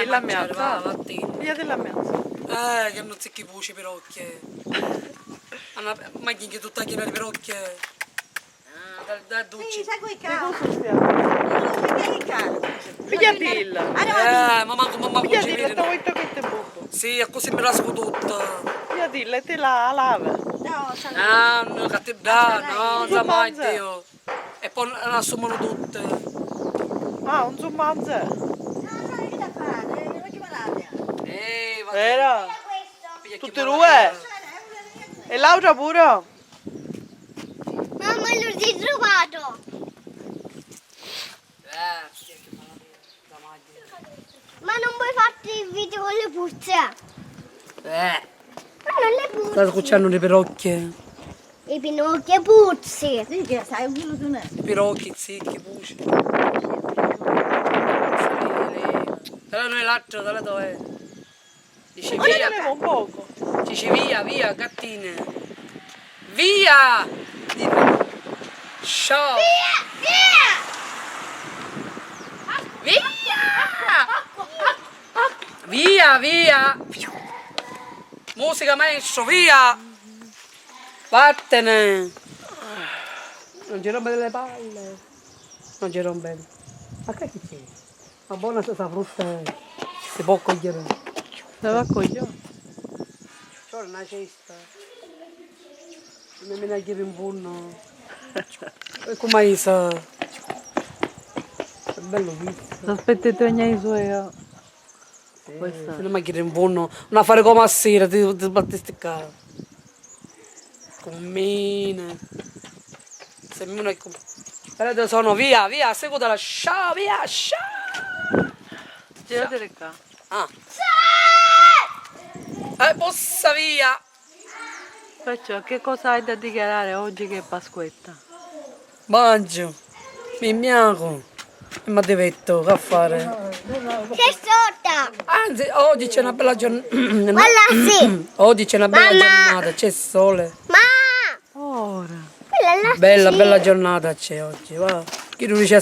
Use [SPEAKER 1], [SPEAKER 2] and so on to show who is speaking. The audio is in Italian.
[SPEAKER 1] della miazza.
[SPEAKER 2] Va, vattene.
[SPEAKER 1] Via della miazza.
[SPEAKER 2] Che non zicchi puci perocchie. Ma chi che tutta chiena di perocchie? Da duci.
[SPEAKER 3] sai quei
[SPEAKER 1] Che
[SPEAKER 3] cani?
[SPEAKER 1] cosa stiamo? Pigliatilla.
[SPEAKER 2] Ma manco mamma
[SPEAKER 1] Pigliatilla,
[SPEAKER 2] cucina.
[SPEAKER 1] sto vuoi che te bubbo.
[SPEAKER 2] Sì, così me la scudotta.
[SPEAKER 1] Pigliatilla, e te la lava.
[SPEAKER 3] No, salve.
[SPEAKER 2] No, cattiva, no, non mai
[SPEAKER 1] Zumanza.
[SPEAKER 2] Dio. E poi la assumono tutte.
[SPEAKER 1] Ah, un zumanza.
[SPEAKER 3] No, sai che da fare? Devo chiamare.
[SPEAKER 2] Va
[SPEAKER 1] Vero?
[SPEAKER 2] bene.
[SPEAKER 1] Tutte e due? E Laura pure?
[SPEAKER 4] Mamma, l'ho ritrovato. Ma non vuoi farti il video con le puzze? Ma non le puzze.
[SPEAKER 2] Sta cucciando le perocchie.
[SPEAKER 4] I pinocchi puzzi.
[SPEAKER 3] Sì, che sai un chilo di ne.
[SPEAKER 2] I pirocchi, zicchi, puci. Però noi l'altro, da dove è? Dici
[SPEAKER 1] Ma ne
[SPEAKER 2] via,
[SPEAKER 1] volevo un poco.
[SPEAKER 2] dici via, via, gattine. Via! Dillo. Ciao!
[SPEAKER 4] Via!
[SPEAKER 2] Via, via! Musica maestro, via! Vattene! Non ci rompe delle palle. Non ci rompe. Ma che c'è? Ma buona questa frutta si può cogliere.
[SPEAKER 1] Dove accoglio?
[SPEAKER 2] C'ho una cesta. Non mi ne chiede in punno. E come sa? È bello visto.
[SPEAKER 1] Aspettate ogni suo.
[SPEAKER 2] Se non mi chiede in punno, un affare come a sera, ti sbatti sticcare. Commine. Se mi non è come... Però sono via, via, seguitela, ciao, via, ciao!
[SPEAKER 1] Girate qua.
[SPEAKER 2] Ah. Possa via!
[SPEAKER 1] Perciò che cosa hai da dichiarare oggi che è Pasquetta?
[SPEAKER 2] Mangio, mi miago. E mi ha detto che fare?
[SPEAKER 4] Sei sorda.
[SPEAKER 2] Anzi, oggi c'è una bella giornata.
[SPEAKER 4] Guarda, sì.
[SPEAKER 2] Oggi c'è una bella
[SPEAKER 4] Mamma!
[SPEAKER 2] giornata, c'è sole.
[SPEAKER 4] Ma
[SPEAKER 1] Ora.
[SPEAKER 4] quella là
[SPEAKER 2] Bella,
[SPEAKER 4] sì.
[SPEAKER 2] bella giornata c'è oggi, va. Chi non dice